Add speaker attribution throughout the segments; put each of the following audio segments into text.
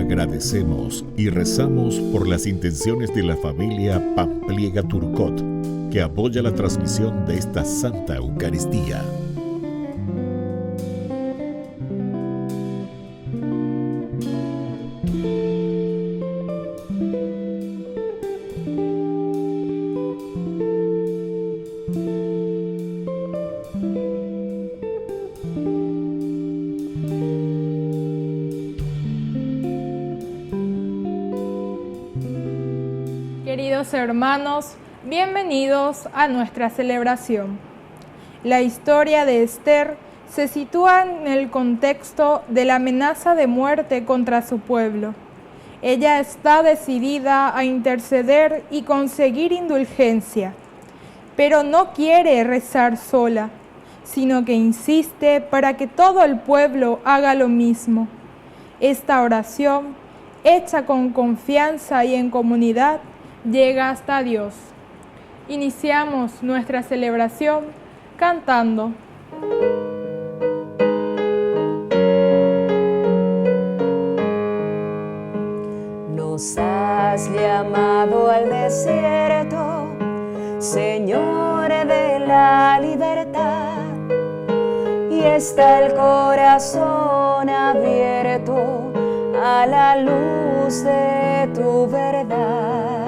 Speaker 1: Agradecemos y rezamos por las intenciones de la familia Pampliega Turcot, que apoya la transmisión de esta Santa Eucaristía.
Speaker 2: Queridos hermanos, bienvenidos a nuestra celebración. La historia de Esther se sitúa en el contexto de la amenaza de muerte contra su pueblo. Ella está decidida a interceder y conseguir indulgencia, pero no quiere rezar sola, sino que insiste para que todo el pueblo haga lo mismo. Esta oración, hecha con confianza y en comunidad, llega hasta Dios. Iniciamos nuestra celebración cantando.
Speaker 3: Nos has llamado al desierto, Señor de la libertad, y está el corazón abierto a la luz de tu verdad.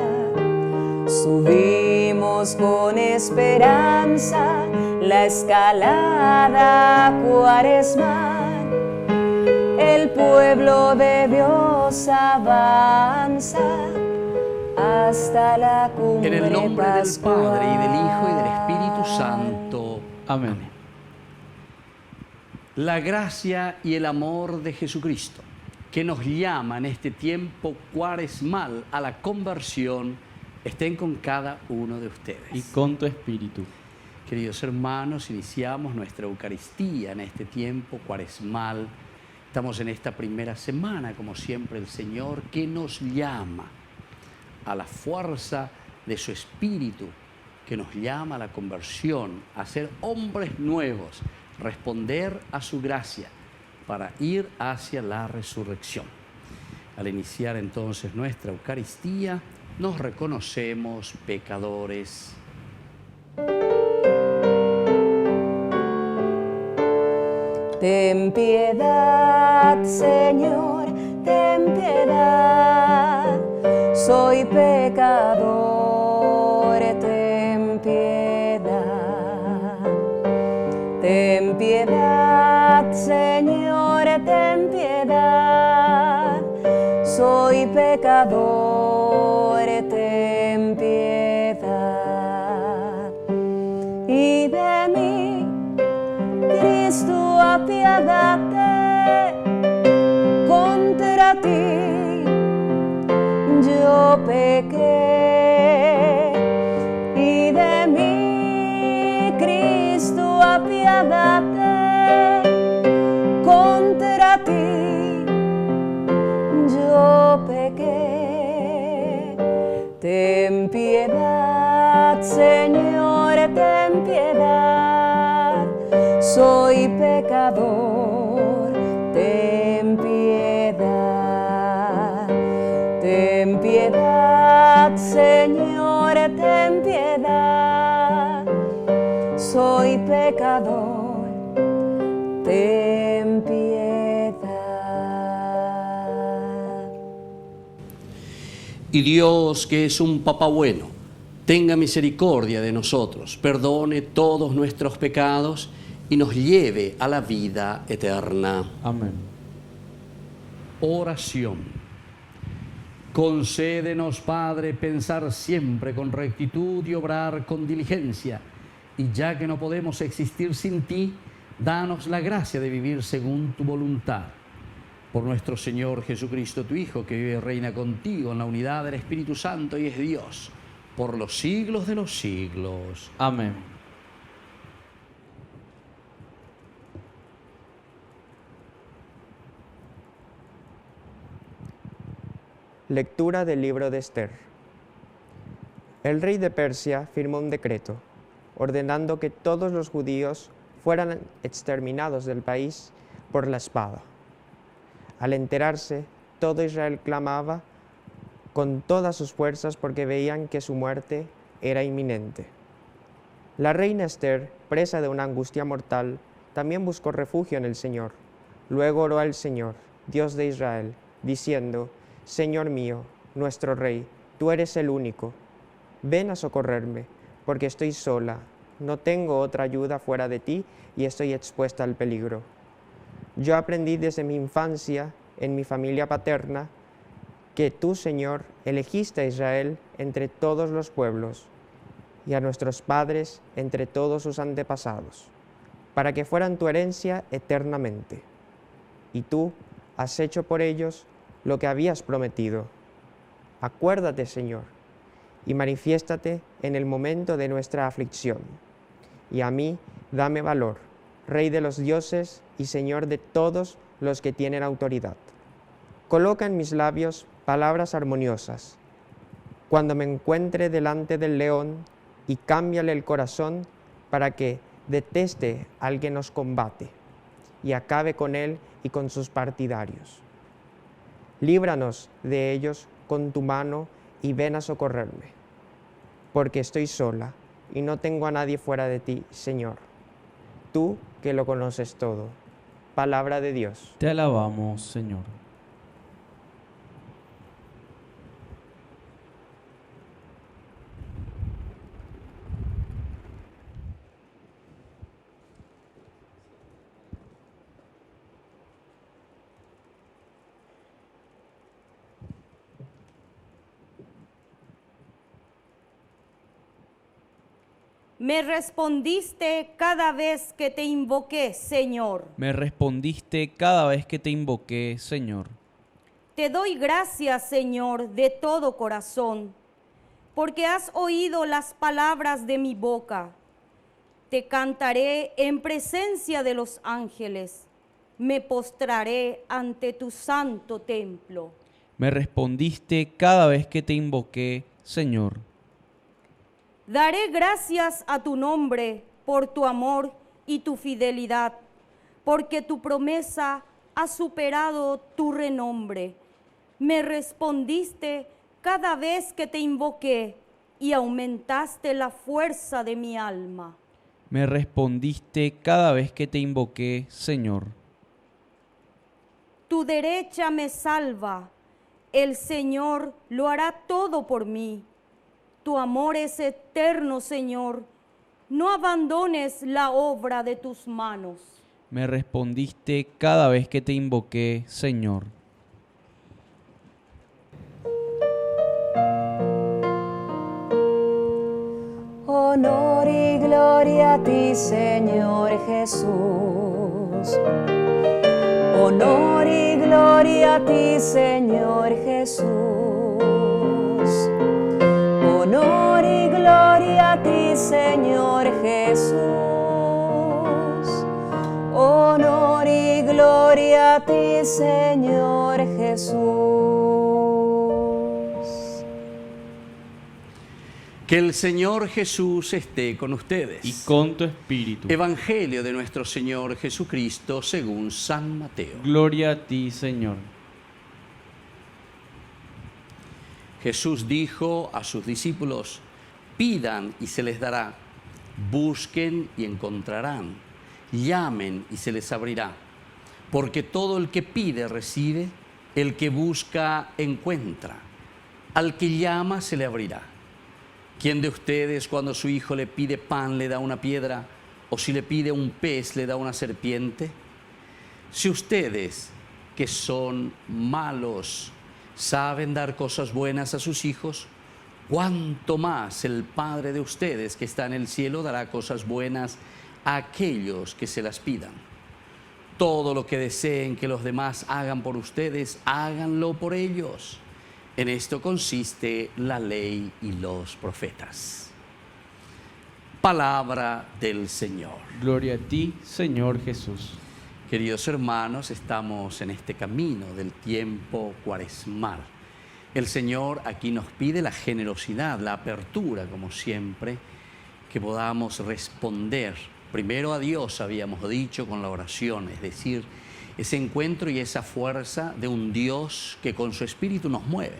Speaker 3: Subimos con esperanza la escalada cuaresmal. El pueblo de Dios avanza hasta la cumbre
Speaker 4: En el nombre del
Speaker 3: pascual.
Speaker 4: Padre, y del Hijo, y del Espíritu Santo. Amén. La gracia y el amor de Jesucristo, que nos llama en este tiempo cuaresmal a la conversión, estén con cada uno de ustedes.
Speaker 5: Y con tu espíritu.
Speaker 4: Queridos hermanos, iniciamos nuestra Eucaristía en este tiempo cuaresmal. Estamos en esta primera semana, como siempre, el Señor que nos llama a la fuerza de su Espíritu, que nos llama a la conversión, a ser hombres nuevos, responder a su gracia para ir hacia la resurrección. Al iniciar entonces nuestra Eucaristía, nos reconocemos pecadores.
Speaker 3: Ten piedad, Señor, ten piedad. Soy pecador, ten piedad. Ten piedad, Señor, ten piedad. Soy pecador, ten piedad. Y de mí, Cristo, apiádate. Contra ti yo pequé. Y de mí, Cristo, apiádate. Contra ti yo pequé. Ten piedad, Señor, ten piedad. Soy pecador, ten piedad. Ten piedad, Señor, ten piedad. Soy pecador, ten piedad.
Speaker 4: Y Dios, que es un Papá bueno, tenga misericordia de nosotros, perdone todos nuestros pecados y nos lleve a la vida eterna.
Speaker 5: Amén.
Speaker 4: Oración. Concédenos, Padre, pensar siempre con rectitud y obrar con diligencia. Y ya que no podemos existir sin ti, danos la gracia de vivir según tu voluntad. Por nuestro Señor Jesucristo, tu Hijo, que vive y reina contigo en la unidad del Espíritu Santo y es Dios, por los siglos de los siglos.
Speaker 5: Amén.
Speaker 6: Lectura del libro de Esther. El rey de Persia firmó un decreto ordenando que todos los judíos fueran exterminados del país por la espada. Al enterarse todo Israel clamaba con todas sus fuerzas porque veían que su muerte era inminente. La reina Esther, presa de una angustia mortal, también buscó refugio en el Señor. Luego oró al Señor, Dios de Israel, diciendo: Señor mío, nuestro Rey, tú eres el único. Ven a socorrerme, porque estoy sola, no tengo otra ayuda fuera de ti y estoy expuesta al peligro. Yo aprendí desde mi infancia, en mi familia paterna, que tú, Señor, elegiste a Israel entre todos los pueblos y a nuestros padres entre todos sus antepasados, para que fueran tu herencia eternamente. Y tú has hecho por ellos lo que habías prometido. Acuérdate, Señor, y manifiéstate en el momento de nuestra aflicción. Y a mí dame valor, Rey de los dioses y Señor de todos los que tienen autoridad. Coloca en mis labios palabras armoniosas. Cuando me encuentre delante del león, y cámbiale el corazón para que deteste al que nos combate y acabe con él y con sus partidarios. Líbranos de ellos con tu mano y ven a socorrerme, porque estoy sola y no tengo a nadie fuera de ti, Señor. Tú que lo conoces todo. Palabra de Dios.
Speaker 5: Te alabamos, Señor.
Speaker 3: Me respondiste cada vez que te invoqué, Señor.
Speaker 5: Me respondiste cada vez que te invoqué, Señor.
Speaker 3: Te doy gracias, Señor, de todo corazón, porque has oído las palabras de mi boca. Te cantaré en presencia de los ángeles. Me postraré ante tu santo templo.
Speaker 5: Me respondiste cada vez que te invoqué, Señor.
Speaker 3: Daré gracias a tu nombre por tu amor y tu fidelidad, porque tu promesa ha superado tu renombre. Me respondiste cada vez que te invoqué y aumentaste la fuerza de mi alma.
Speaker 5: Me respondiste cada vez que te invoqué, Señor.
Speaker 3: Tu derecha me salva, el Señor lo hará todo por mí. Tu amor es eterno, Señor. No abandones la obra de tus manos.
Speaker 5: Me respondiste cada vez que te invoqué, Señor.
Speaker 3: Honor y gloria a ti, Señor Jesús. Honor y gloria a ti, Señor Jesús. Honor y gloria a ti, Señor Jesús. Honor y gloria a ti, Señor Jesús.
Speaker 4: Que el Señor Jesús esté con ustedes.
Speaker 5: Y con tu espíritu.
Speaker 4: Evangelio de nuestro Señor Jesucristo según San Mateo.
Speaker 5: Gloria a ti, Señor.
Speaker 4: Jesús dijo a sus discípulos: pidan y se les dará, busquen y encontrarán, llamen y se les abrirá. Porque todo el que pide recibe, el que busca encuentra, al que llama se le abrirá. ¿Quién de ustedes cuando su hijo le pide pan le da una piedra, o si le pide un pez le da una serpiente? Si ustedes, que son malos, saben dar cosas buenas a sus hijos, cuánto más el Padre de ustedes que está en el cielo dará cosas buenas a aquellos que se las pidan. Todo lo que deseen que los demás hagan por ustedes, háganlo por ellos. En esto consiste la ley y los profetas. Palabra del Señor.
Speaker 5: Gloria a ti, Señor Jesús.
Speaker 4: Queridos hermanos, estamos en este camino del tiempo cuaresmal. El Señor aquí nos pide la generosidad, la apertura, como siempre, que podamos responder primero a Dios, habíamos dicho, con la oración, es decir, ese encuentro y esa fuerza de un Dios que con su espíritu nos mueve.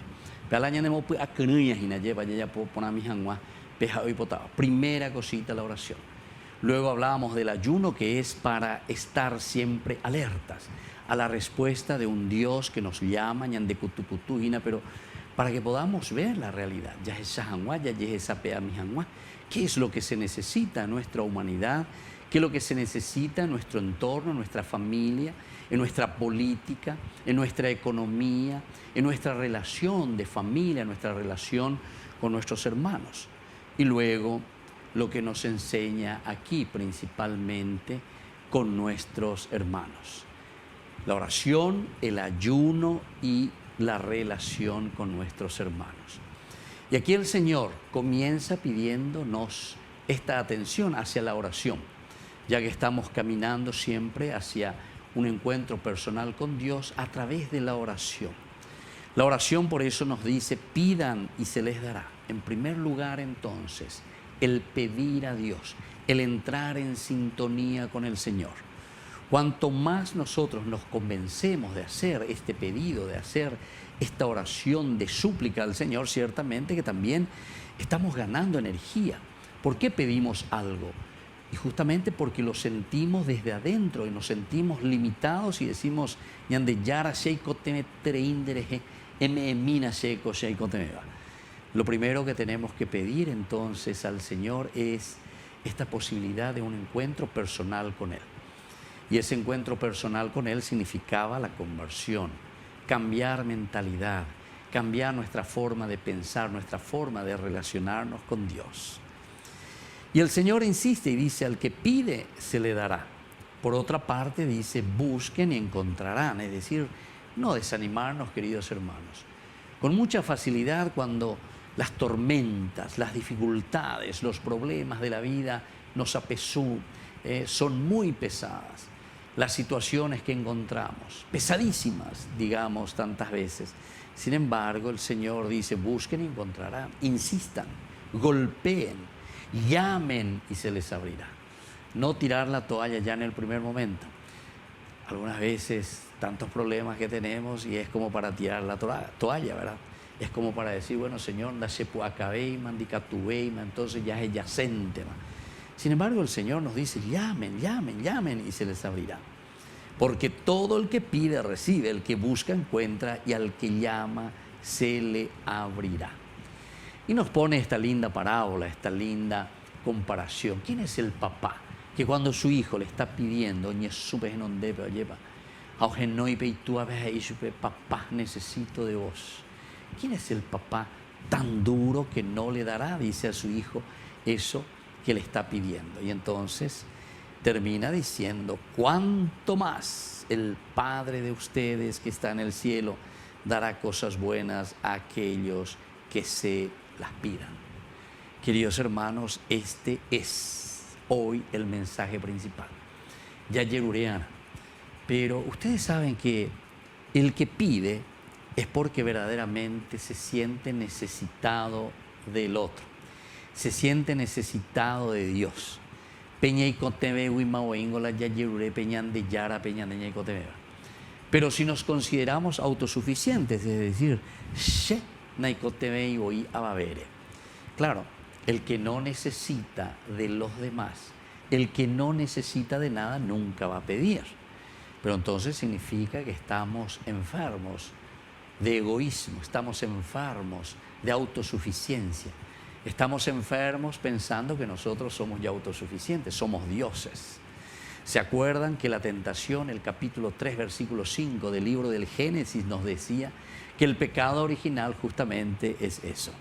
Speaker 4: Primera cosita, la oración. Luego hablábamos del ayuno, que es para estar siempre alertas a la respuesta de un Dios que nos llama, pero para que podamos ver la realidad. ¿Qué es lo que se necesita en nuestra humanidad? ¿Qué es lo que se necesita en nuestro entorno, en nuestra familia, en nuestra política, en nuestra economía, en nuestra relación de familia, en nuestra relación con nuestros hermanos? Y luego lo que nos enseña aquí principalmente con nuestros hermanos. La oración, el ayuno y la relación con nuestros hermanos. Y aquí el Señor comienza pidiéndonos esta atención hacia la oración, ya que estamos caminando siempre hacia un encuentro personal con Dios a través de la oración. La oración, por eso nos dice, pidan y se les dará. En primer lugar, entonces, el pedir a Dios, el entrar en sintonía con el Señor. Cuanto más nosotros nos convencemos de hacer este pedido, de hacer esta oración de súplica al Señor, ciertamente que también estamos ganando energía. ¿Por qué pedimos algo? Y justamente porque lo sentimos desde adentro y nos sentimos limitados y decimos, lo primero que tenemos que pedir entonces al Señor es esta posibilidad de un encuentro personal con Él. Y ese encuentro personal con Él significaba la conversión, cambiar mentalidad, cambiar nuestra forma de pensar, nuestra forma de relacionarnos con Dios. Y el Señor insiste y dice, al que pide se le dará. Por otra parte dice, busquen y encontrarán. Es decir, no desanimarnos, queridos hermanos. Con mucha facilidad, cuando las tormentas, las dificultades, los problemas de la vida nos apesuran, son muy pesadas. Las situaciones que encontramos, pesadísimas, digamos tantas veces. Sin embargo, el Señor dice, busquen y encontrarán, insistan, golpeen, llamen y se les abrirá. No tirar la toalla ya en el primer momento. Algunas veces, tantos problemas que tenemos y es como para tirar la toalla, ¿verdad? Es como para decir, bueno, Señor, entonces ya es yacente. Sin embargo, el Señor nos dice, llamen, llamen, llamen y se les abrirá. Porque todo el que pide recibe, el que busca encuentra y al que llama se le abrirá. Y nos pone esta linda parábola, esta linda comparación. ¿Quién es el papá que cuando su hijo le está pidiendo, papá, necesito de vos? ¿Quién es el papá tan duro que no le dará, dice a su hijo, eso que le está pidiendo? Y entonces termina diciendo, cuánto más el Padre de ustedes que está en el cielo dará cosas buenas a aquellos que se las pidan. Queridos hermanos, este es hoy el mensaje principal. Ya Yerureana. Pero ustedes saben que el que pide es porque verdaderamente se siente necesitado del otro, se siente necesitado de Dios. Pero si nos consideramos autosuficientes, es decir, claro, el que no necesita de los demás, el que no necesita de nada, nunca va a pedir. Pero entonces significa que estamos enfermos de egoísmo, estamos enfermos de autosuficiencia, estamos enfermos pensando que nosotros somos ya autosuficientes, somos dioses. ¿Se acuerdan que la tentación, el capítulo 3, versículo 5 del libro del Génesis nos decía que el pecado original justamente es eso?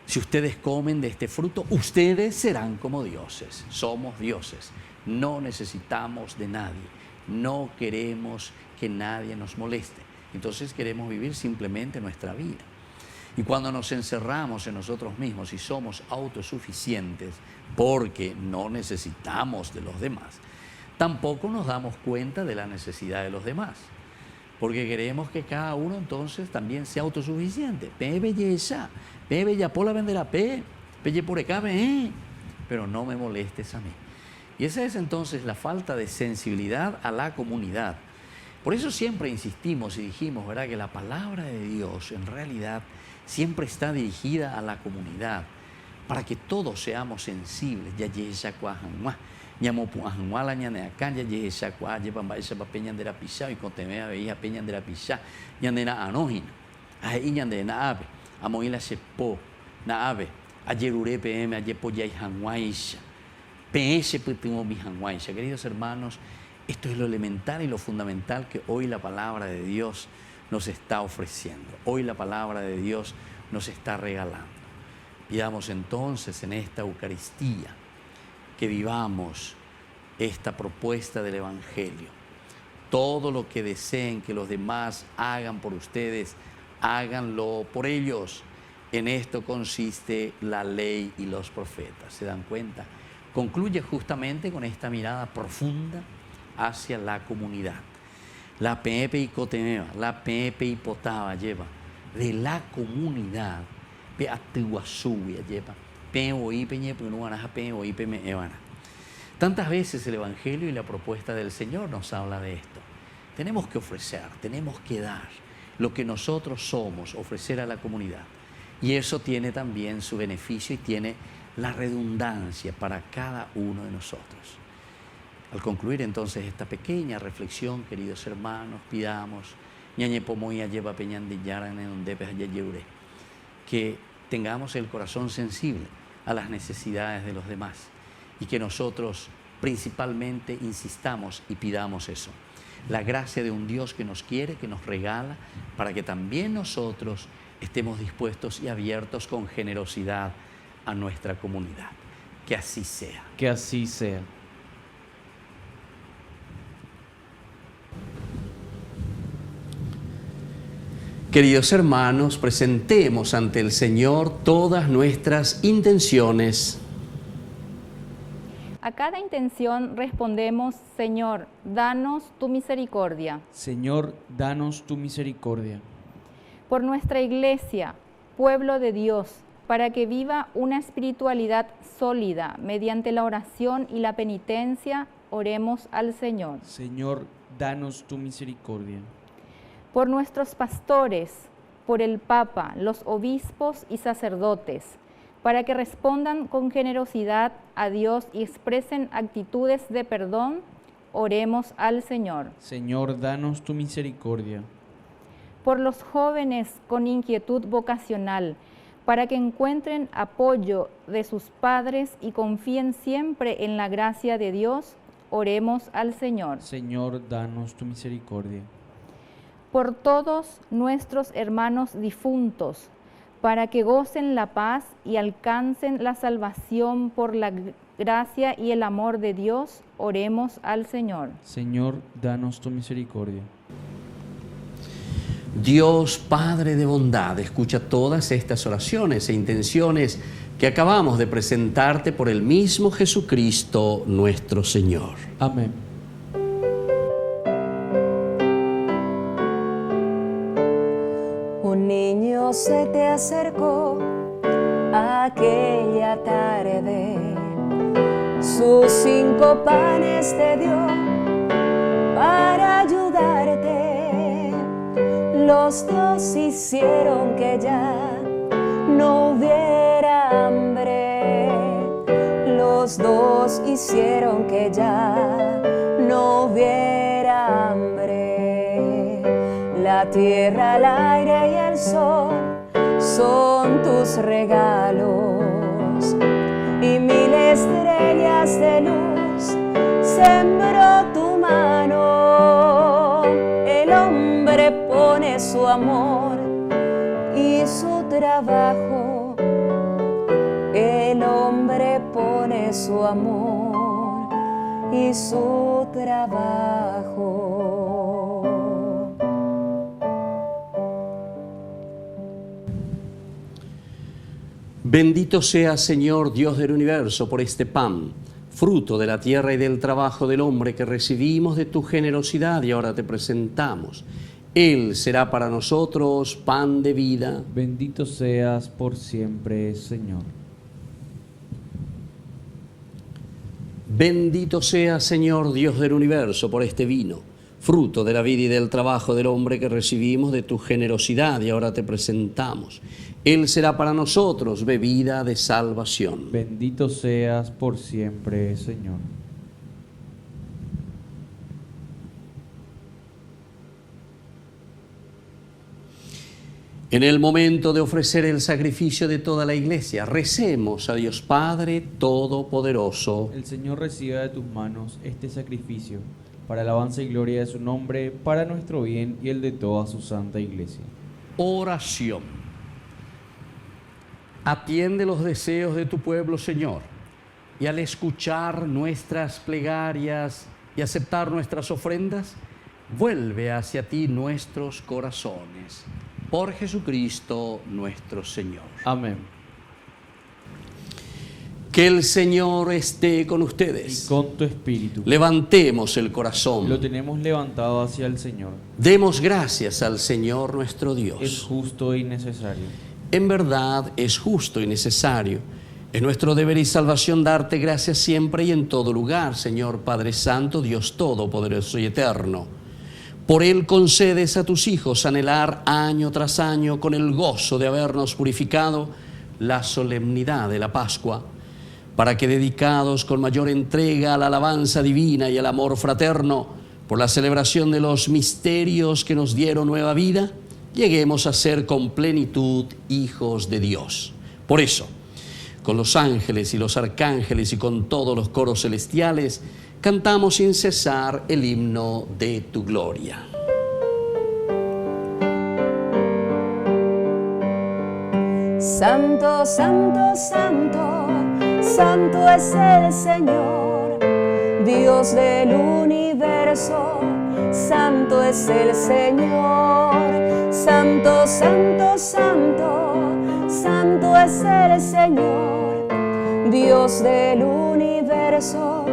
Speaker 4: Si ustedes comen de este fruto, ustedes serán como dioses. Somos dioses, no necesitamos de nadie, no queremos que nadie nos moleste. Entonces queremos vivir simplemente nuestra vida. Y cuando nos encerramos en nosotros mismos y somos autosuficientes porque no necesitamos de los demás, tampoco nos damos cuenta de la necesidad de los demás. Porque queremos que cada uno entonces también sea autosuficiente. Pero no me molestes a mí. Y esa es entonces la falta de sensibilidad a la comunidad, Por eso siempre insistimos y dijimos, ¿verdad?, que la palabra de Dios en realidad siempre está dirigida a la comunidad, para que todos seamos sensibles. Ya yesa cuajanwa, ñamopu ajanwala ñaneacán, ya yesa cua, llevan esa papeña de la pisá, y contemea veía peña de la pisá, ñandena anojina, ahí ñandena ave, amoila sepo, na ave, ayerure pm, ayepo ya janwaisha, PS putimos mi janwaisha. Queridos hermanos, esto es lo elemental y lo fundamental que hoy la palabra de Dios nos está ofreciendo. Hoy la palabra de Dios nos está regalando. Pidamos entonces en esta Eucaristía que vivamos esta propuesta del Evangelio. Todo lo que deseen que los demás hagan por ustedes, háganlo por ellos. En esto consiste la ley y los profetas. ¿Se dan cuenta? Concluye justamente con esta mirada profunda hacia la comunidad. La pepe y cotemeva, la pepe y potaba lleva de la comunidad, pe atuasuya lleva, pe oí peñe penuanaja, pe oí peme evana. Tantas veces el Evangelio y la propuesta del Señor nos habla de esto. Tenemos que ofrecer, tenemos que dar lo que nosotros somos, ofrecer a la comunidad. Y eso tiene también su beneficio y tiene la redundancia para cada uno de nosotros. Al concluir entonces esta pequeña reflexión, queridos hermanos, pidamos que tengamos el corazón sensible a las necesidades de los demás y que nosotros principalmente insistamos y pidamos eso. La gracia de un Dios que nos quiere, que nos regala, para que también nosotros estemos dispuestos y abiertos con generosidad a nuestra comunidad. Que así sea.
Speaker 5: Que así sea.
Speaker 4: Queridos hermanos, presentemos ante el Señor todas nuestras intenciones.
Speaker 7: A cada intención respondemos, Señor, danos tu misericordia.
Speaker 5: Señor, danos tu misericordia.
Speaker 7: Por nuestra Iglesia, pueblo de Dios, para que viva una espiritualidad sólida mediante la oración y la penitencia, oremos al Señor.
Speaker 5: Señor, danos tu misericordia.
Speaker 7: Por nuestros pastores, por el Papa, los obispos y sacerdotes, para que respondan con generosidad a Dios y expresen actitudes de perdón, oremos al Señor.
Speaker 5: Señor, danos tu misericordia.
Speaker 7: Por los jóvenes con inquietud vocacional, para que encuentren apoyo de sus padres y confíen siempre en la gracia de Dios, oremos al Señor.
Speaker 5: Señor, danos tu misericordia.
Speaker 7: Por todos nuestros hermanos difuntos, para que gocen la paz y alcancen la salvación por la gracia y el amor de Dios, oremos al Señor.
Speaker 5: Señor, danos tu misericordia.
Speaker 4: Dios Padre de bondad, escucha todas estas oraciones e intenciones que acabamos de presentarte por el mismo Jesucristo nuestro Señor.
Speaker 5: Amén.
Speaker 8: Un niño se te acercó aquella tarde, sus 5 panes te dio para ayudarte. Los 2 hicieron que ya no hubiera hambre. Los 2 hicieron que ya no hubiera hambre. La tierra, el aire y el sol son tus regalos, y 1000 estrellas de luz sembró tu mano. El hombre pone su amor y su trabajo. El hombre pone su amor y su trabajo.
Speaker 4: Bendito sea, Señor, Dios del universo, por este pan, fruto de la tierra y del trabajo del hombre que recibimos de tu generosidad y ahora te presentamos. Él será para nosotros pan de vida.
Speaker 5: Bendito seas por siempre, Señor.
Speaker 4: Bendito sea, Señor, Dios del universo, por este vino, fruto de la vida y del trabajo del hombre que recibimos de tu generosidad y ahora te presentamos. Él será para nosotros bebida de salvación.
Speaker 5: Bendito seas por siempre, Señor.
Speaker 4: En el momento de ofrecer el sacrificio de toda la iglesia, recemos a Dios Padre Todopoderoso.
Speaker 5: El Señor reciba de tus manos este sacrificio, para alabanza y gloria de su nombre, para nuestro bien y el de toda su santa iglesia.
Speaker 4: Oración. Atiende los deseos de tu pueblo, Señor, y al escuchar nuestras plegarias y aceptar nuestras ofrendas, vuelve hacia ti nuestros corazones. Por Jesucristo nuestro Señor.
Speaker 5: Amén.
Speaker 4: Que el Señor esté con ustedes.
Speaker 5: Y con tu espíritu.
Speaker 4: Levantemos el corazón.
Speaker 5: Lo tenemos levantado hacia el Señor.
Speaker 4: Demos gracias al Señor nuestro Dios.
Speaker 5: Es justo y necesario.
Speaker 4: En verdad es justo y necesario. Es nuestro deber y salvación darte gracias siempre y en todo lugar, Señor Padre Santo, Dios Todopoderoso y Eterno. Por Él concedes a tus hijos anhelar año tras año con el gozo de habernos purificado la solemnidad de la Pascua, para que dedicados con mayor entrega a la alabanza divina y al amor fraterno, por la celebración de los misterios que nos dieron nueva vida, lleguemos a ser con plenitud hijos de Dios. Por eso, con los ángeles y los arcángeles y con todos los coros celestiales, cantamos sin cesar el himno de tu gloria.
Speaker 8: Santo, santo, santo, santo es el Señor, Dios del universo, santo es el Señor. Santo, santo, santo, santo es el Señor, Dios del universo,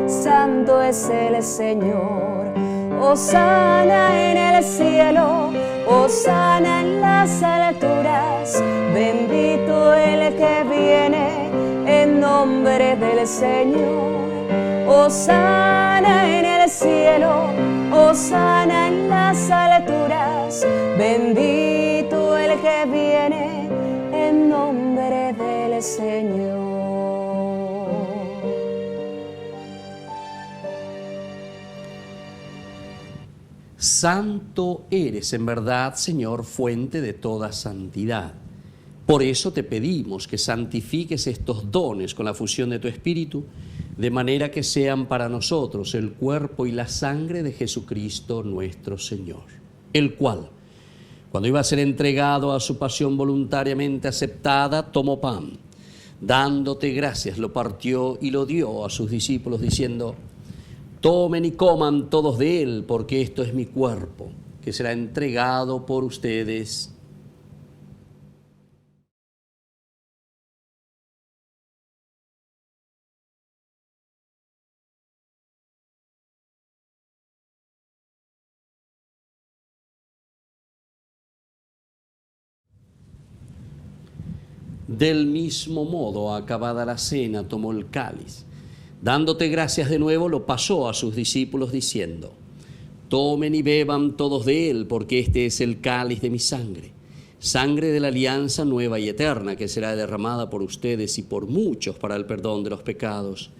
Speaker 8: santo es el Señor. Hosana en el cielo, hosana en las alturas, bendito el que viene en nombre del Señor. Hosana en el cielo, hosana en las alturas, bendito el que viene en nombre del Señor.
Speaker 4: Santo eres en verdad, Señor, fuente de toda santidad. Por eso te pedimos que santifiques estos dones con la fusión de tu Espíritu, de manera que sean para nosotros el cuerpo y la sangre de Jesucristo nuestro Señor, el cual, cuando iba a ser entregado a su pasión voluntariamente aceptada, tomó pan, dándote gracias, lo partió y lo dio a sus discípulos, diciendo: tomen y coman todos de él, porque esto es mi cuerpo, que será entregado por ustedes. Del mismo modo, acabada la cena, tomó el cáliz. Dándote gracias de nuevo, lo pasó a sus discípulos diciendo: tomen y beban todos de él, porque este es el cáliz de mi sangre, sangre de la alianza nueva y eterna, que será derramada por ustedes y por muchos para el perdón de los pecados.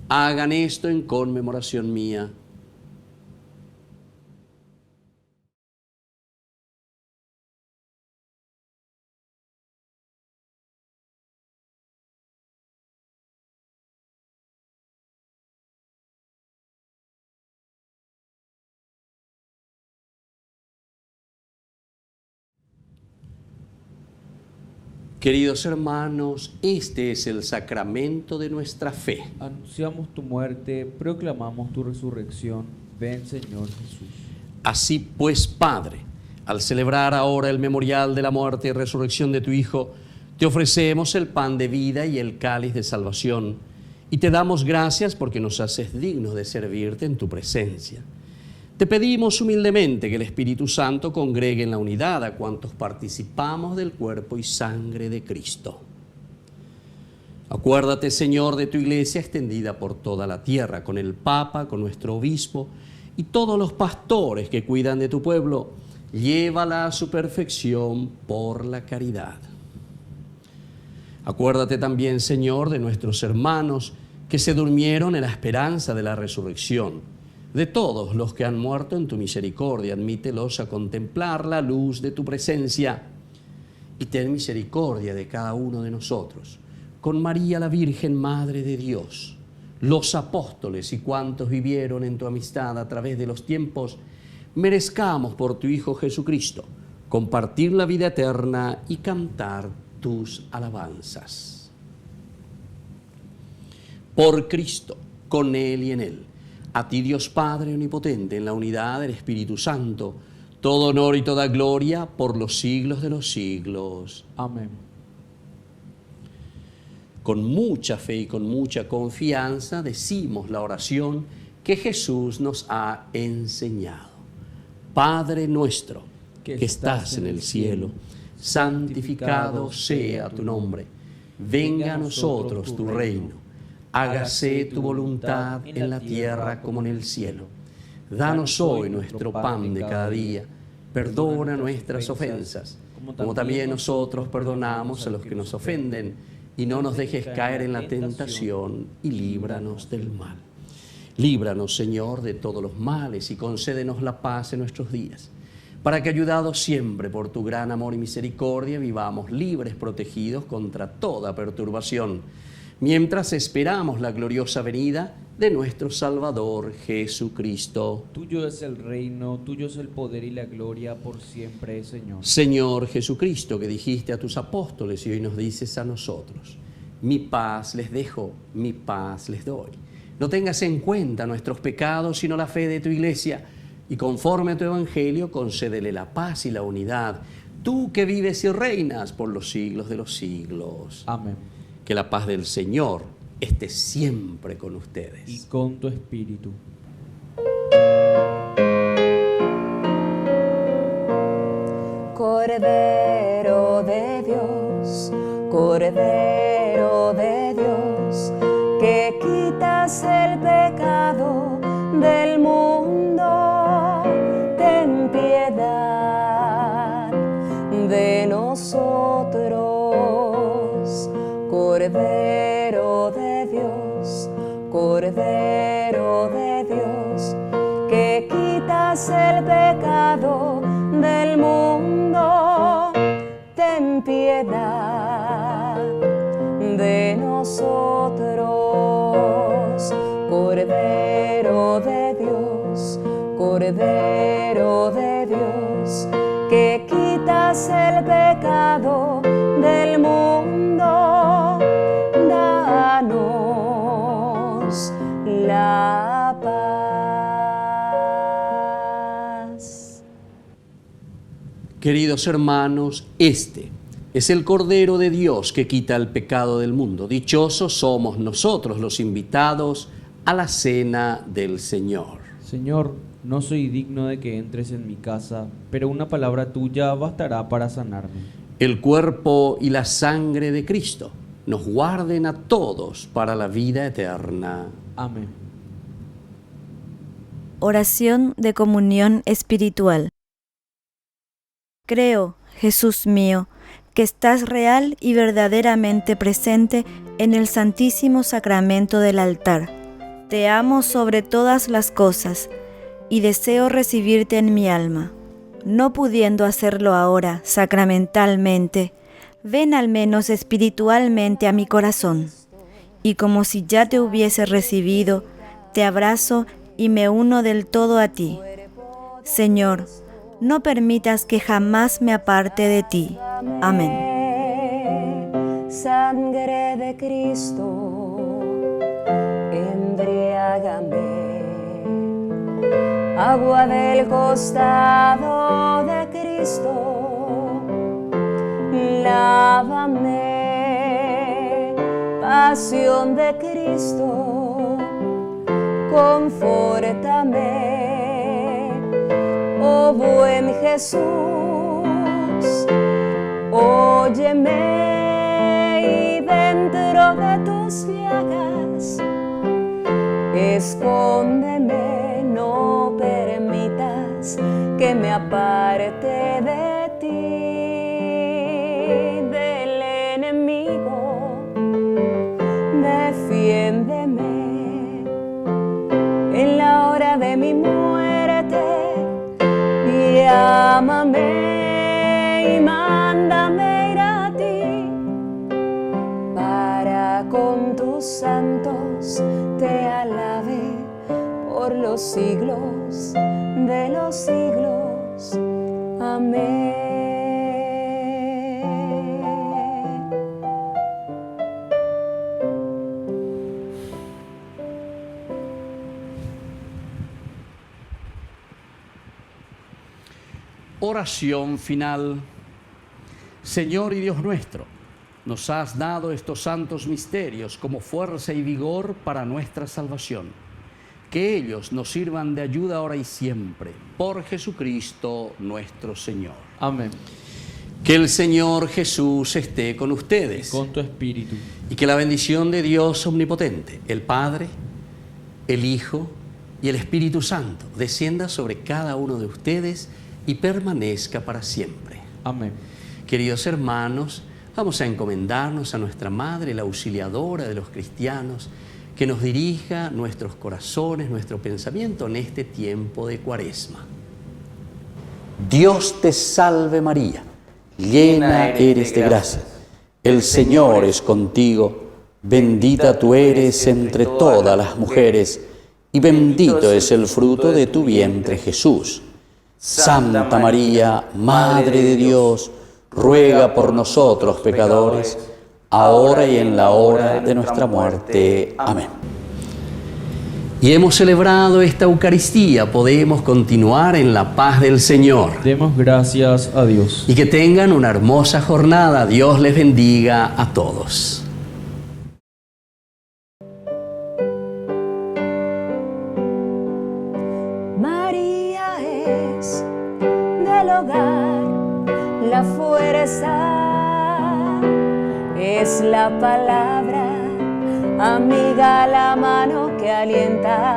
Speaker 4: Hagan esto en conmemoración mía. Queridos hermanos, este es el sacramento de nuestra fe.
Speaker 5: Anunciamos tu muerte, proclamamos tu resurrección. Ven, Señor Jesús.
Speaker 4: Así pues, Padre, al celebrar ahora el memorial de la muerte y resurrección de tu Hijo, te ofrecemos el pan de vida y el cáliz de salvación, y te damos gracias porque nos haces dignos de servirte en tu presencia. Te pedimos humildemente que el Espíritu Santo congregue en la unidad a cuantos participamos del cuerpo y sangre de Cristo. Acuérdate, Señor, de tu iglesia extendida por toda la tierra, con el Papa, con nuestro obispo y todos los pastores que cuidan de tu pueblo, llévala a su perfección por la caridad. Acuérdate también, Señor, de nuestros hermanos que se durmieron en la esperanza de la resurrección. De todos los que han muerto en tu misericordia, admítelos a contemplar la luz de tu presencia. Y ten misericordia de cada uno de nosotros, con María la Virgen, Madre de Dios, los apóstoles y cuantos vivieron en tu amistad a través de los tiempos, merezcamos por tu Hijo Jesucristo compartir la vida eterna y cantar tus alabanzas. Por Cristo, con Él y en Él, a ti Dios Padre omnipotente, en la unidad del Espíritu Santo, todo honor y toda gloria por los siglos de los siglos.
Speaker 5: Amén.
Speaker 4: Con mucha fe y con mucha confianza decimos la oración que Jesús nos ha enseñado. Padre nuestro, que estás en el cielo, santificado sea tu nombre. Venga a nosotros tu reino. Hágase tu voluntad en la tierra como en el cielo. Danos hoy nuestro pan de cada día. Perdona nuestras ofensas, como también nosotros perdonamos a los que nos ofenden. Y no nos dejes caer en la tentación y líbranos del mal. Líbranos, Señor, de todos los males y concédenos la paz en nuestros días, para que, ayudados siempre por tu gran amor y misericordia, vivamos libres, protegidos contra toda perturbación, mientras esperamos la gloriosa venida de nuestro Salvador Jesucristo.
Speaker 5: Tuyo es el reino, tuyo es el poder y la gloria por siempre, Señor.
Speaker 4: Señor Jesucristo, que dijiste a tus apóstoles y hoy nos dices a nosotros: mi paz les dejo, mi paz les doy. No tengas en cuenta nuestros pecados, sino la fe de tu Iglesia, y conforme a tu Evangelio, concédele la paz y la unidad, tú que vives y reinas por los siglos de los siglos.
Speaker 5: Amén.
Speaker 4: Que la paz del Señor esté siempre con ustedes.
Speaker 5: Y con tu espíritu.
Speaker 8: Cordero de Dios, Cordero de Dios, que quitas el pecado del mundo, ten piedad de nosotros. Cordero de Dios, Cordero de Dios, que quitas el pecado del mundo, ten piedad de nosotros. Cordero de Dios, Cordero de Dios, que quitas el pecado del mundo, danos la paz.
Speaker 4: Queridos hermanos, este es el Cordero de Dios que quita el pecado del mundo. Dichosos somos nosotros los invitados a la cena del Señor.
Speaker 5: Señor, no soy digno de que entres en mi casa, pero una palabra tuya bastará para sanarme.
Speaker 4: El cuerpo y la sangre de Cristo nos guarden a todos para la vida eterna.
Speaker 5: Amén.
Speaker 9: Oración de comunión espiritual. Creo, Jesús mío, que estás real y verdaderamente presente en el Santísimo Sacramento del altar. Te amo sobre todas las cosas y deseo recibirte en mi alma. No pudiendo hacerlo ahora sacramentalmente, ven al menos espiritualmente a mi corazón, y como si ya te hubiese recibido, te abrazo y me uno del todo a ti. Señor, no permitas que jamás me aparte de ti. Amén.
Speaker 8: Sangre de Cristo, embriágame. Agua del costado de Cristo, lávame. Pasión de Cristo, confórtame. Oh buen Jesús, óyeme, y dentro de tus llagas escóndeme, no peques. que me aparte de ti, del enemigo. Defiéndeme en la hora de mi muerte, llámame y mándame ir a ti, para con tus santos te alabe por los siglos de los siglos. Amén.
Speaker 4: Oración final. Señor y Dios nuestro, nos has dado estos santos misterios como fuerza y vigor para nuestra salvación. Que ellos nos sirvan de ayuda ahora y siempre, por Jesucristo nuestro Señor.
Speaker 5: Amén.
Speaker 4: Que el Señor Jesús esté con ustedes.
Speaker 5: Con tu espíritu.
Speaker 4: Y que la bendición de Dios omnipotente, el Padre, el Hijo y el Espíritu Santo descienda sobre cada uno de ustedes y permanezca para siempre.
Speaker 5: Amén.
Speaker 4: Queridos hermanos, vamos a encomendarnos a nuestra Madre, la auxiliadora de los cristianos, que nos dirija nuestros corazones, nuestro pensamiento en este tiempo de Cuaresma. Dios te salve María, llena eres de gracia. El Señor es contigo, bendita tú eres entre todas las mujeres, y bendito es el fruto de tu vientre Jesús. Santa María, Madre de Dios, ruega por nosotros pecadores, ahora y en la hora de nuestra muerte. Amén. Y hemos celebrado esta Eucaristía, podemos continuar en la paz del Señor.
Speaker 5: Demos gracias a Dios.
Speaker 4: Y que tengan una hermosa jornada. Dios les bendiga a todos.
Speaker 8: María es del hogar la fuerza, es la palabra amiga, la mano que alienta,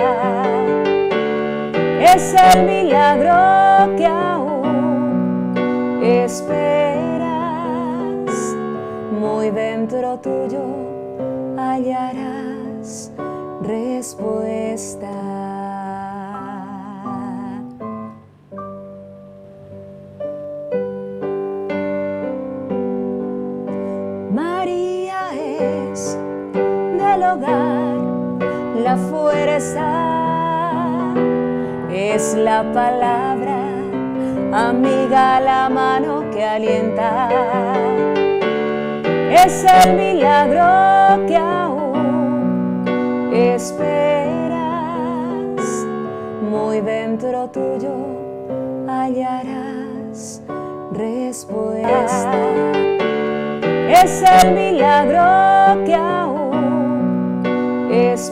Speaker 8: es el milagro que aún esperas, muy dentro tuyo hallarás respuesta. María es del hogar la fuerza, es la palabra amiga, la mano que alienta, es el milagro que aún esperas, muy dentro tuyo hallarás respuesta. Es el milagro que aún esperas,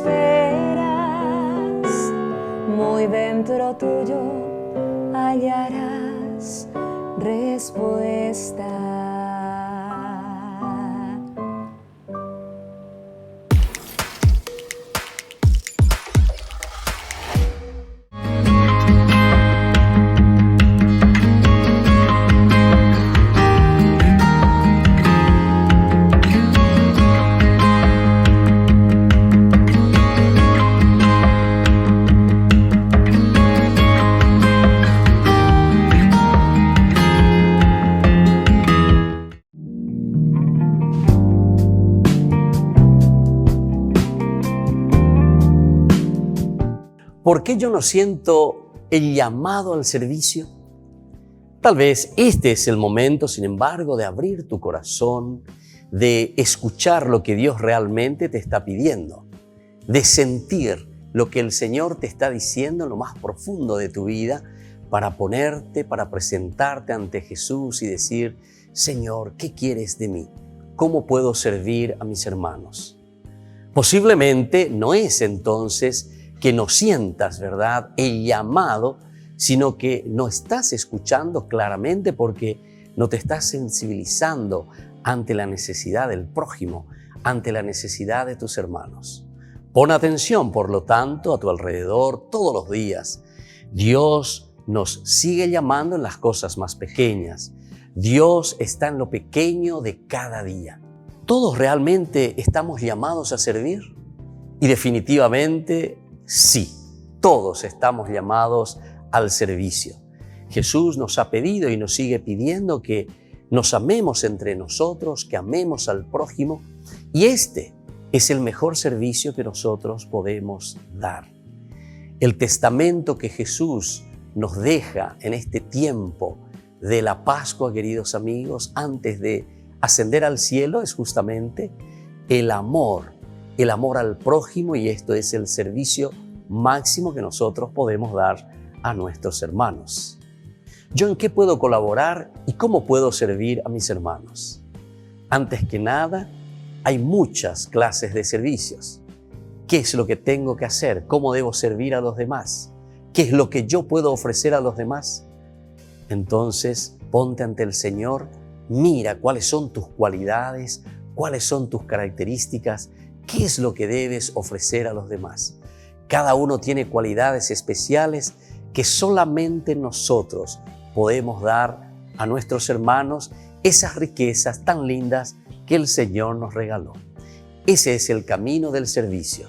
Speaker 8: muy dentro tuyo hallarás respuesta.
Speaker 4: ¿Por qué yo no siento el llamado al servicio? Tal vez este es el momento, sin embargo, de abrir tu corazón, de escuchar lo que Dios realmente te está pidiendo, de sentir lo que el Señor te está diciendo en lo más profundo de tu vida, para ponerte, para presentarte ante Jesús y decir: Señor, ¿qué quieres de mí? ¿Cómo puedo servir a mis hermanos? Posiblemente no es entonces que no sientas, ¿verdad?, el llamado, sino que no estás escuchando claramente porque no te estás sensibilizando ante la necesidad del prójimo, ante la necesidad de tus hermanos. Pon atención, por lo tanto, a tu alrededor todos los días. Dios nos sigue llamando en las cosas más pequeñas. Dios está en lo pequeño de cada día. ¿Todos realmente estamos llamados a servir? Y definitivamente sí, todos estamos llamados al servicio. Jesús nos ha pedido y nos sigue pidiendo que nos amemos entre nosotros, que amemos al prójimo, y este es el mejor servicio que nosotros podemos dar. El testamento que Jesús nos deja en este tiempo de la Pascua, queridos amigos, antes de ascender al cielo, es justamente el amor al prójimo, y esto es el servicio máximo que nosotros podemos dar a nuestros hermanos. ¿Yo en qué puedo colaborar y cómo puedo servir a mis hermanos? Antes que nada, hay muchas clases de servicios. ¿Qué es lo que tengo que hacer? ¿Cómo debo servir a los demás? ¿Qué es lo que yo puedo ofrecer a los demás? Entonces, ponte ante el Señor, mira cuáles son tus cualidades, cuáles son tus características, qué es lo que debes ofrecer a los demás. Cada uno tiene cualidades especiales que solamente nosotros podemos dar a nuestros hermanos, esas riquezas tan lindas que el Señor nos regaló. Ese es el camino del servicio.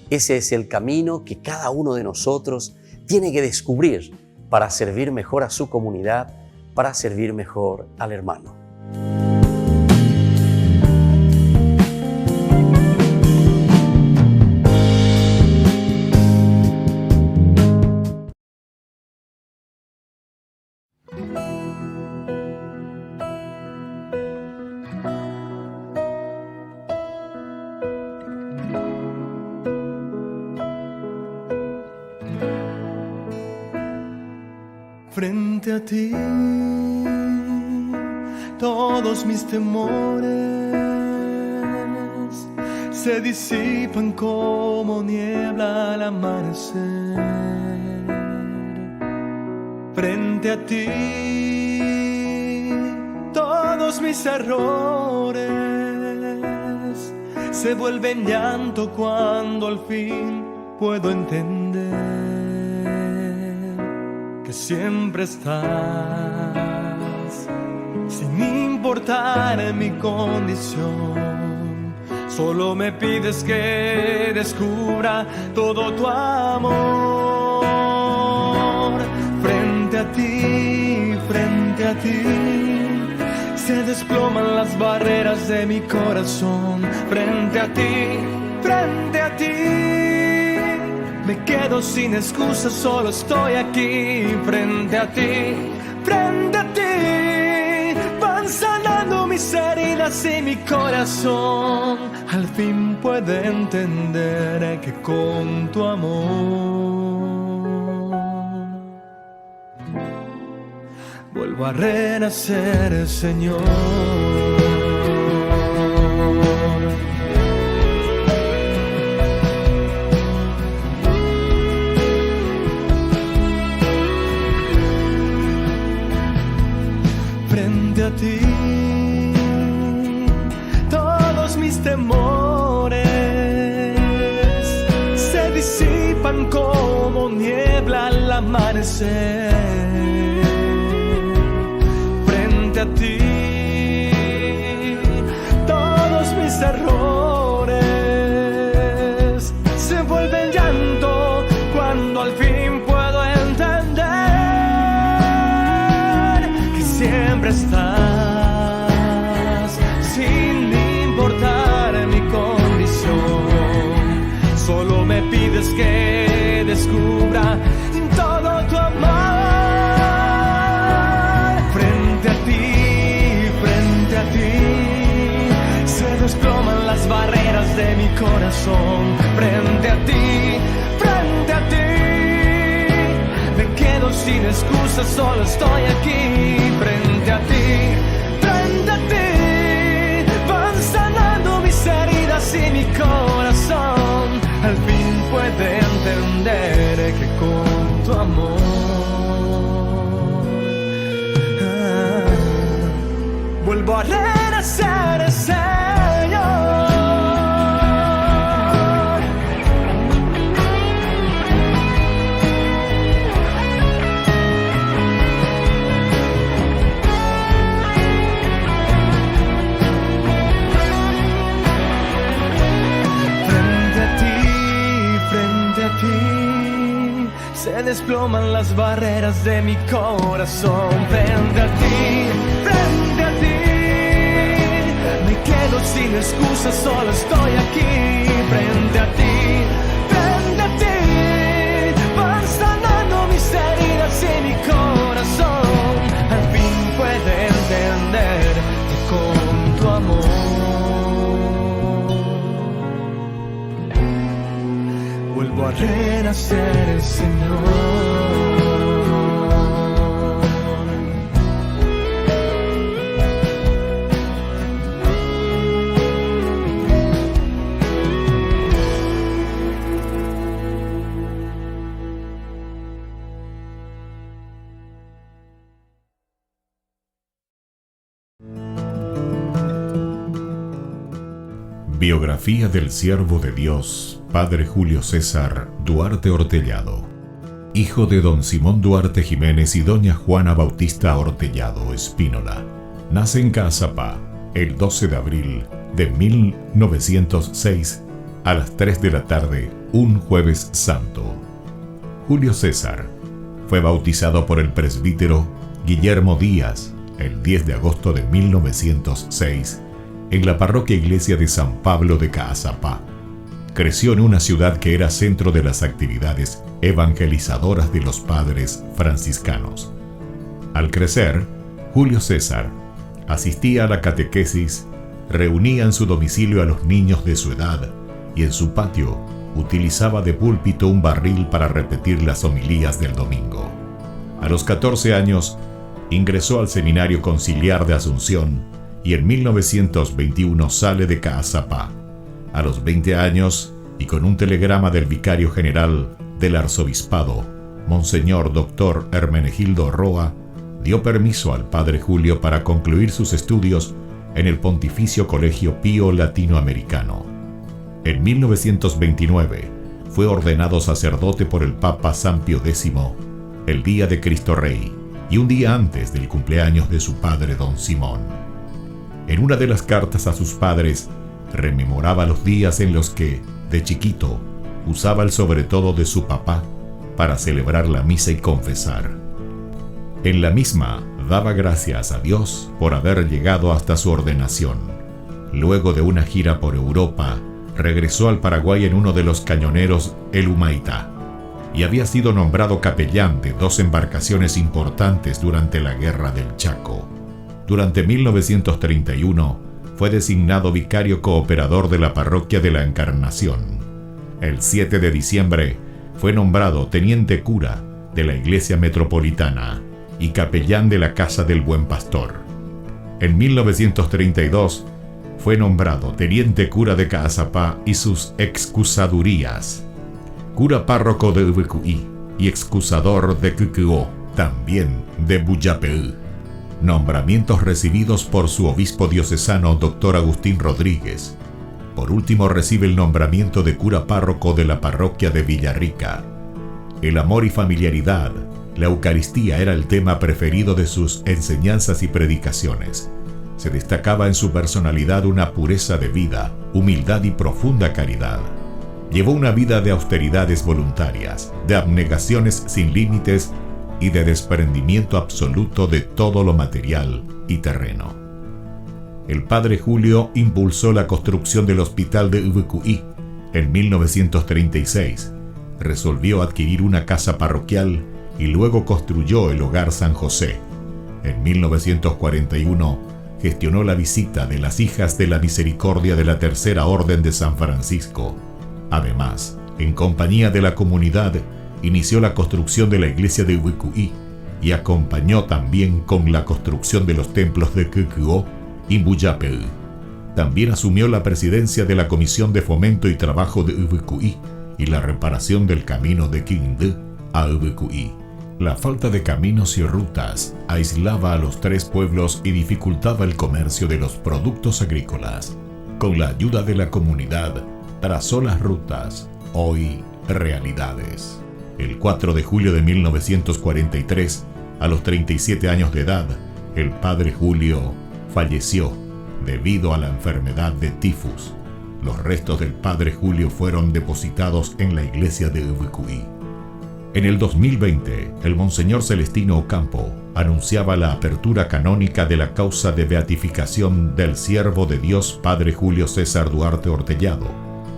Speaker 4: Ese es el camino que cada uno de nosotros tiene que descubrir para servir mejor a su comunidad, para servir mejor al hermano.
Speaker 10: Frente a ti, todos mis temores se disipan como niebla al amanecer. Frente a ti, todos mis errores se vuelven llanto cuando al fin puedo entender que siempre estás, sin importar mi condición. Solo me pides que descubra todo tu amor. Frente a ti, se desploman las barreras de mi corazón. Frente a ti, me quedo sin excusas, solo estoy aquí. Frente a ti, van sanando mis heridas y mi corazón al fin puede entender que con tu amor vuelvo a renacer, Señor. Frente a ti, todos mis temores se disipan como niebla al amanecer. Frente a ti, todos mis errores se vuelven llanto cuando al fin puedo entender que siempre estás, sin importar mi condición. Solo me pides que descubra todo tu amor. Frente a ti, se desploman las barreras de mi corazón. Frente a ti, me quedo sin excusas, solo estoy aquí. Frente a ti, van sanando mis heridas y mi corazón al fin puede entender que con tu amor vuelvo a renacer, Señor. desploman las barreras de mi corazón. Frente a ti, me quedo sin excusas, solo estoy aquí. Frente a ti, van sanando mis heridas y mi corazón al fin puede entender que con tu amor vuelvo a renacer, el Señor.
Speaker 1: Biografía del siervo de Dios, Padre Julio César Duarte Ortellado, hijo de don Simón Duarte Jiménez y doña Juana Bautista Ortellado Espínola. Nace en Caazapá el 12 de abril de 1906 a las 3 de la tarde, un jueves santo. Julio César fue bautizado por el presbítero Guillermo Díaz el 10 de agosto de 1906 en la parroquia Iglesia de San Pablo de Caazapá. Creció en una ciudad que era centro de las actividades evangelizadoras de los padres franciscanos. Al crecer, Julio César asistía a la catequesis, reunía en su domicilio a los niños de su edad y en su patio utilizaba de púlpito un barril para repetir las homilías del domingo. A los 14 años, ingresó al Seminario Conciliar de Asunción y en 1921 sale de Caazapá. A los 20 años, y con un telegrama del vicario general del arzobispado, Monseñor Dr. Hermenegildo Roa, dio permiso al padre Julio para concluir sus estudios en el Pontificio Colegio Pío Latinoamericano. En 1929 fue ordenado sacerdote por el Papa San Pío X, el día de Cristo Rey, y un día antes del cumpleaños de su padre don Simón. En una de las cartas a sus padres, rememoraba los días en los que, de chiquito, usaba el sobretodo de su papá para celebrar la misa y confesar. En la misma, daba gracias a Dios por haber llegado hasta su ordenación. Luego de una gira por Europa, regresó al Paraguay en uno de los cañoneros El Humaitá, y había sido nombrado capellán de 2 embarcaciones importantes durante la Guerra del Chaco. Durante 1931 fue designado vicario cooperador de la parroquia de la Encarnación. El 7 de diciembre fue nombrado teniente cura de la Iglesia Metropolitana y capellán de la Casa del Buen Pastor. En 1932 fue nombrado teniente cura de Caazapá y sus excusadurías, cura párroco de Ubucuí y excusador de Cucuó, también de Buyapeú. Nombramientos recibidos por su obispo diocesano Dr. Agustín Rodríguez. Por último recibe el nombramiento de cura párroco de la parroquia de Villarrica. El amor y familiaridad, la Eucaristía era el tema preferido de sus enseñanzas y predicaciones. Se destacaba en su personalidad una pureza de vida, humildad y profunda caridad. Llevó una vida de austeridades voluntarias, de abnegaciones sin límites y de desprendimiento absoluto de todo lo material y terreno. El padre Julio impulsó la construcción del hospital de Ubucuí en 1936, resolvió adquirir una casa parroquial y luego construyó el Hogar San José. En 1941 gestionó la visita de las Hijas de la Misericordia de la Tercera Orden de San Francisco. Además, en compañía de la comunidad, inició la construcción de la iglesia de Ubucuí y acompañó también con la construcción de los templos de Cucuó y Buyapeú. También asumió la presidencia de la Comisión de Fomento y Trabajo de Ubucuí y la reparación del camino de Quindú a Ubucuí. La falta de caminos y rutas aislaba a los 3 pueblos y dificultaba el comercio de los productos agrícolas. Con la ayuda de la comunidad, trazó las rutas, hoy realidades. El 4 de julio de 1943, a los 37 años de edad, el padre Julio falleció debido a la enfermedad de tifus. Los restos del padre Julio fueron depositados en la iglesia de Ubucuí. En el 2020, el Monseñor Celestino Ocampo anunciaba la apertura canónica de la causa de beatificación del siervo de Dios Padre Julio César Duarte Ortellado.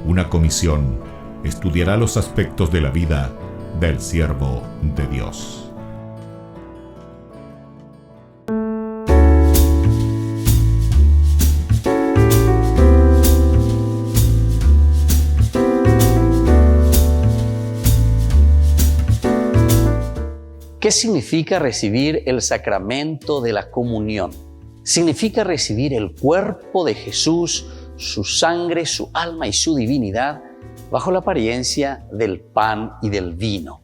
Speaker 1: Una comisión estudiará los aspectos de la vida del siervo de Dios.
Speaker 4: ¿Qué significa recibir el sacramento de la comunión? Significa recibir el cuerpo de Jesús, su sangre, su alma y su divinidad bajo la apariencia del pan y del vino.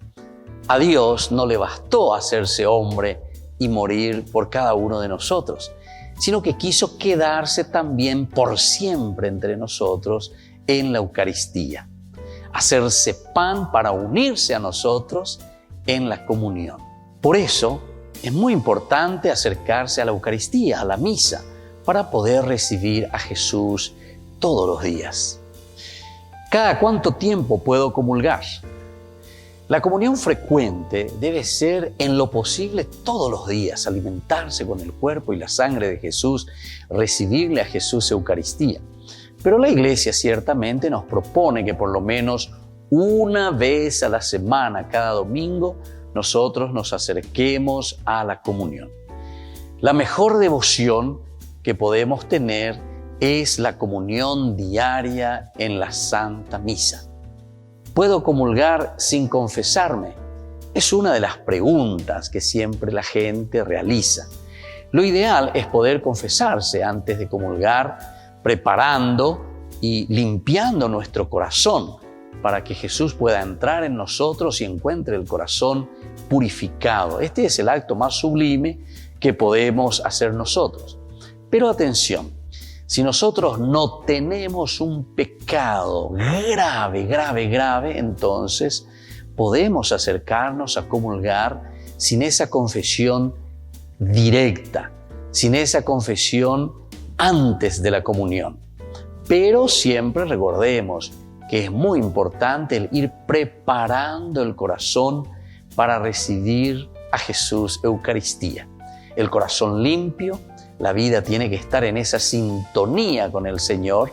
Speaker 4: A Dios no le bastó hacerse hombre y morir por cada uno de nosotros, sino que quiso quedarse también por siempre entre nosotros en la Eucaristía, hacerse pan para unirse a nosotros en la comunión. Por eso es muy importante acercarse a la Eucaristía, a la misa, para poder recibir a Jesús todos los días. ¿Cada cuánto tiempo puedo comulgar? La comunión frecuente debe ser en lo posible todos los días, alimentarse con el cuerpo y la sangre de Jesús, recibirle a Jesús Eucaristía. Pero la Iglesia ciertamente nos propone que por lo menos una vez a la semana, cada domingo, nosotros nos acerquemos a la comunión. La mejor devoción que podemos tener es la comunión diaria en la Santa Misa. ¿Puedo comulgar sin confesarme? Es una de las preguntas que siempre la gente realiza. Lo ideal es poder confesarse antes de comulgar, preparando y limpiando nuestro corazón para que Jesús pueda entrar en nosotros y encuentre el corazón purificado. Este es el acto más sublime que podemos hacer nosotros. Pero atención, si nosotros no tenemos un pecado grave, entonces podemos acercarnos a comulgar sin esa confesión directa, sin esa confesión antes de la comunión. Pero siempre recordemos que es muy importante el ir preparando el corazón para recibir a Jesús Eucaristía. El corazón limpio, la vida tiene que estar en esa sintonía con el Señor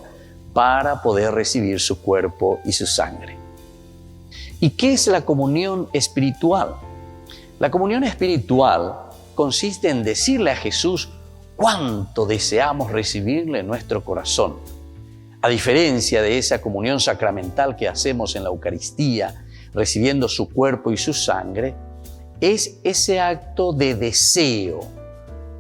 Speaker 4: para poder recibir su cuerpo y su sangre. ¿Y qué es la comunión espiritual? La comunión espiritual consiste en decirle a Jesús cuánto deseamos recibirle en nuestro corazón. A diferencia de esa comunión sacramental que hacemos en la Eucaristía, recibiendo su cuerpo y su sangre, es ese acto de deseo,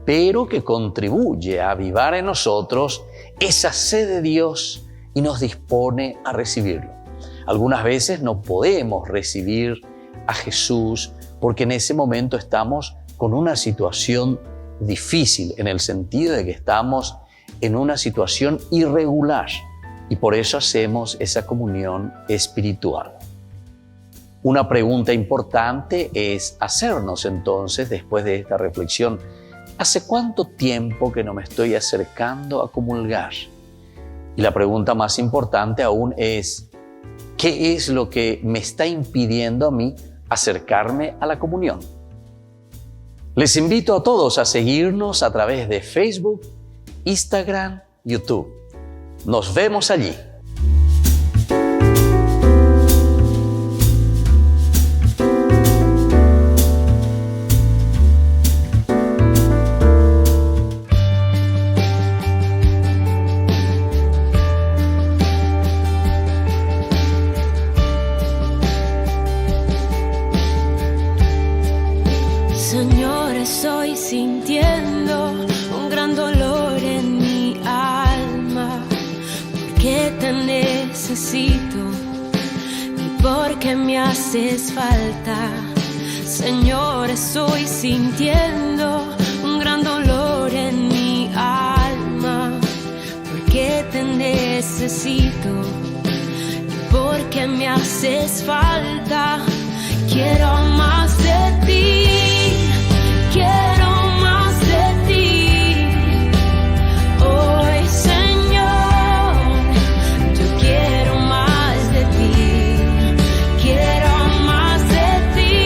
Speaker 4: pero que contribuye a avivar en nosotros esa sed de Dios y nos dispone a recibirlo. Algunas veces no podemos recibir a Jesús porque en ese momento estamos con una situación difícil, en el sentido de que estamos en una situación irregular. Y por eso hacemos esa comunión espiritual. Una pregunta importante es hacernos entonces, después de esta reflexión, ¿hace cuánto tiempo que no me estoy acercando a comulgar? Y la pregunta más importante aún es, ¿qué es lo que me está impidiendo a mí acercarme a la comunión? Les invito a todos a seguirnos a través de Facebook, Instagram, YouTube. Nos vemos allí.
Speaker 11: Señor, estoy sintiendo un gran dolor en mi alma, porque te necesito y porque me haces falta. Señor, estoy sintiendo un gran dolor en mi alma, porque te necesito y porque me haces falta. Quiero más de ti. Quiero más de ti, hoy Señor, yo quiero más de ti, quiero más de ti.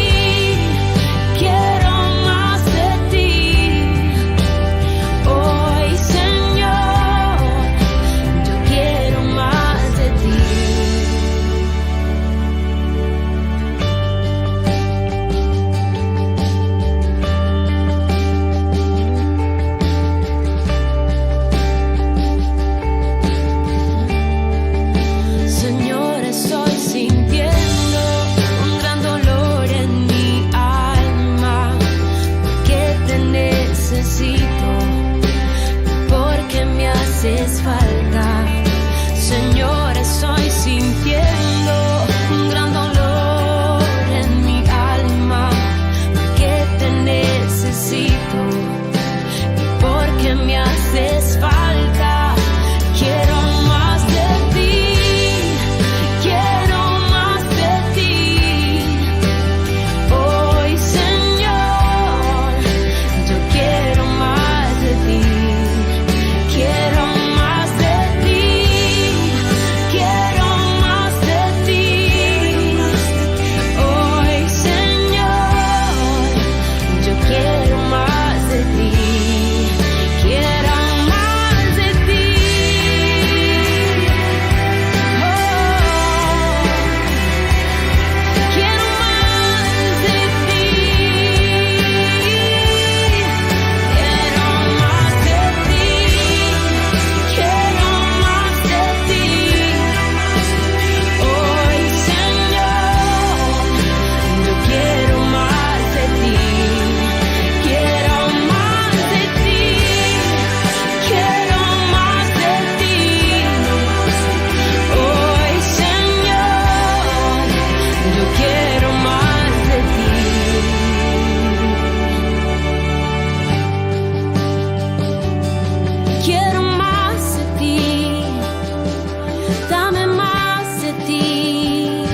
Speaker 11: Dame más de ti,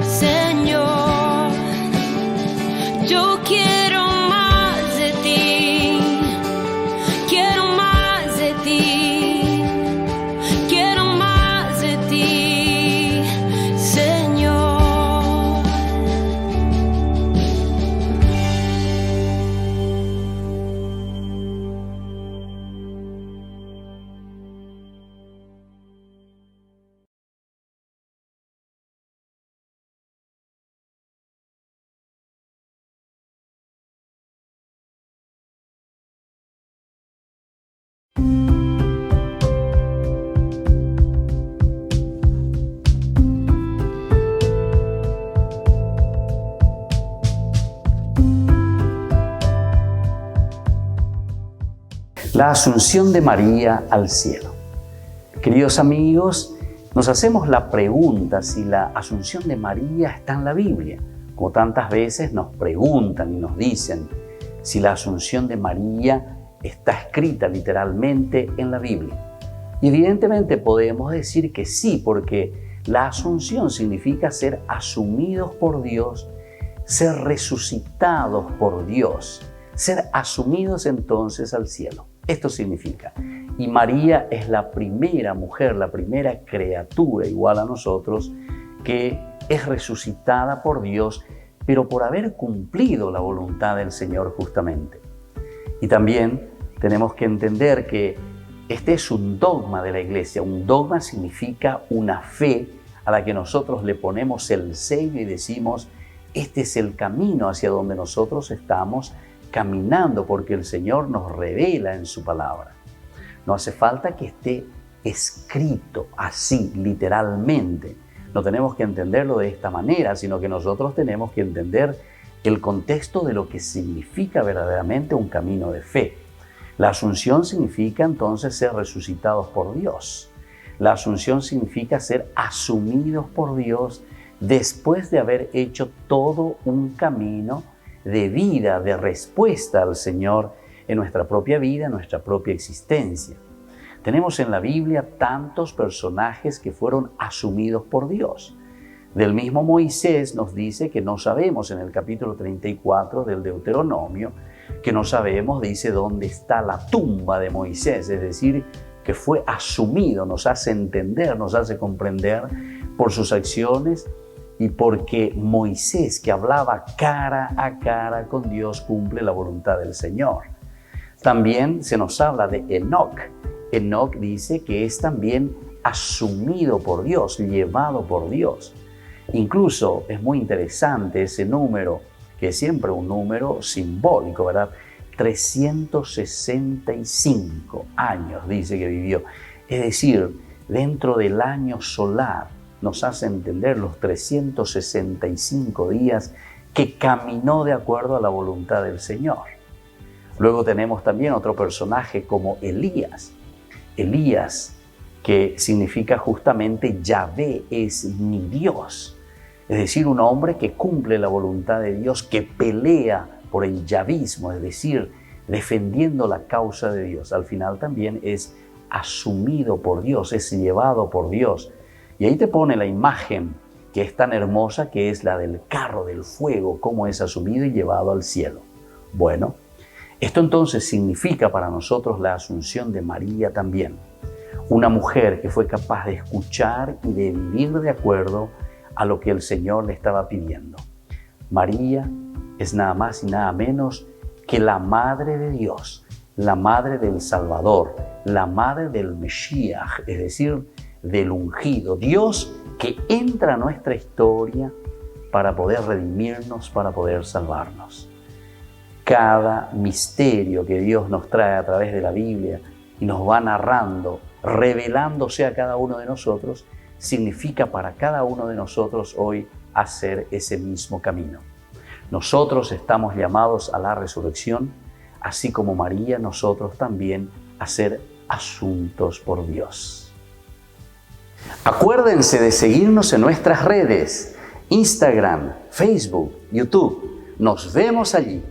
Speaker 11: Señor. Yo quiero más de ti. Quiero más de ti. Quiero más de ti, Señor.
Speaker 4: La asunción de María al cielo. Queridos amigos, nos hacemos la pregunta si la asunción de María está en la Biblia, como tantas veces nos preguntan y nos dicen si la asunción de María está escrita literalmente en la Biblia. Y evidentemente podemos decir que sí, porque la asunción significa ser asumidos por Dios, ser resucitados por Dios, ser asumidos entonces al cielo. Esto significa, y María es la primera mujer, la primera criatura igual a nosotros, que es resucitada por Dios, pero por haber cumplido la voluntad del Señor justamente. Y también tenemos que entender que este es un dogma de la Iglesia. Un dogma significa una fe a la que nosotros le ponemos el sello y decimos, este es el camino hacia donde nosotros estamos caminando, porque el Señor nos revela en su palabra. No hace falta que esté escrito así, literalmente. No tenemos que entenderlo de esta manera, sino que nosotros tenemos que entender el contexto de lo que significa verdaderamente un camino de fe. La asunción significa entonces ser resucitados por Dios. La asunción significa ser asumidos por Dios después de haber hecho todo un camino de vida, de respuesta al Señor en nuestra propia vida, en nuestra propia existencia. Tenemos en la Biblia tantos personajes que fueron asumidos por Dios. Del mismo Moisés nos dice que no sabemos, en el capítulo 34 del Deuteronomio, que no sabemos, dice, dónde está la tumba de Moisés, es decir, que fue asumido, nos hace entender, nos hace comprender por sus acciones y porque Moisés, que hablaba cara a cara con Dios, cumple la voluntad del Señor. También se nos habla de Enoc. Enoc dice que es también asumido por Dios, llevado por Dios. Incluso es muy interesante ese número, que es siempre un número simbólico, ¿verdad? 365 años dice que vivió. Es decir, dentro del año solar nos hace entender los 365 días que caminó de acuerdo a la voluntad del Señor. Luego tenemos también otro personaje como Elías. Elías, que significa justamente Yahvé es mi Dios. Es decir, un hombre que cumple la voluntad de Dios, que pelea por el yavismo, es decir, defendiendo la causa de Dios. Al final también es asumido por Dios, es llevado por Dios. Y ahí te pone la imagen que es tan hermosa, que es la del carro del fuego, cómo es asumido y llevado al cielo. Bueno, esto entonces significa para nosotros la asunción de María también. Una mujer que fue capaz de escuchar y de vivir de acuerdo a lo que el Señor le estaba pidiendo. María es nada más y nada menos que la Madre de Dios, la Madre del Salvador, la Madre del Mesías, es decir, del ungido. Dios que entra a nuestra historia para poder redimirnos, para poder salvarnos. Cada misterio que Dios nos trae a través de la Biblia y nos va narrando, revelándose a cada uno de nosotros, significa para cada uno de nosotros hoy hacer ese mismo camino. Nosotros estamos llamados a la resurrección, así como María, nosotros también a ser asuntos por Dios. Acuérdense de seguirnos en nuestras redes, Instagram, Facebook, YouTube. Nos vemos allí.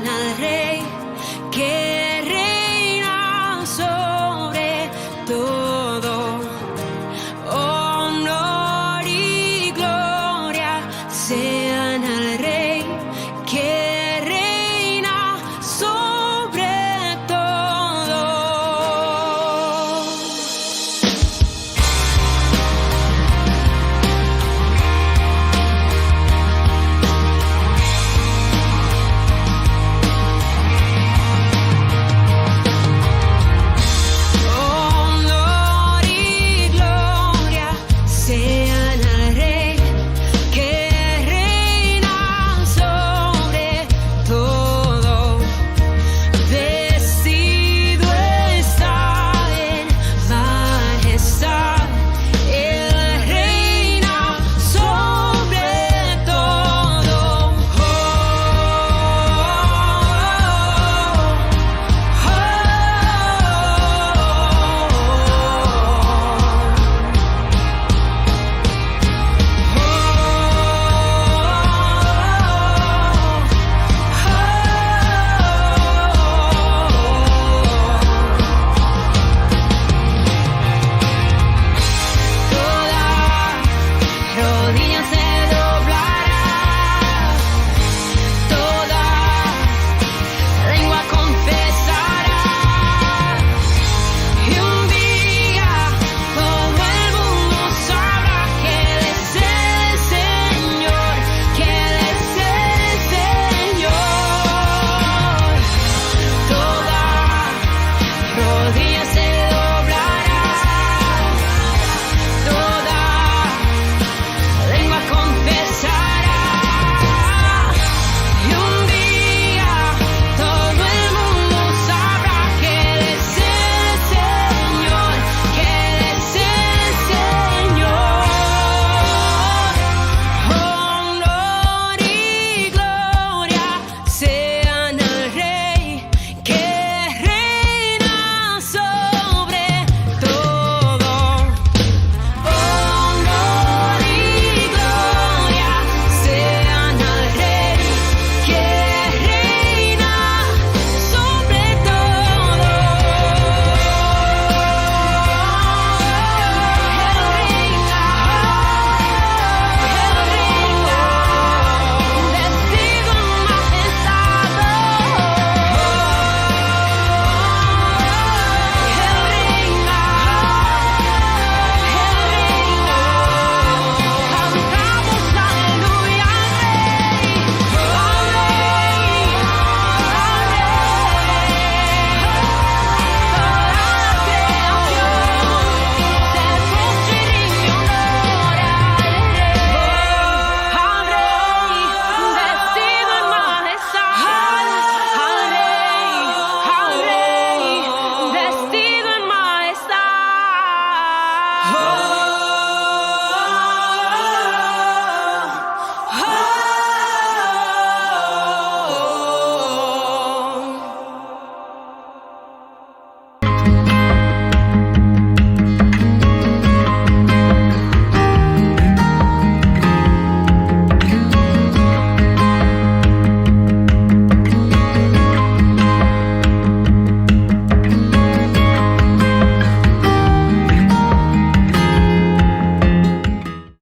Speaker 11: al rey.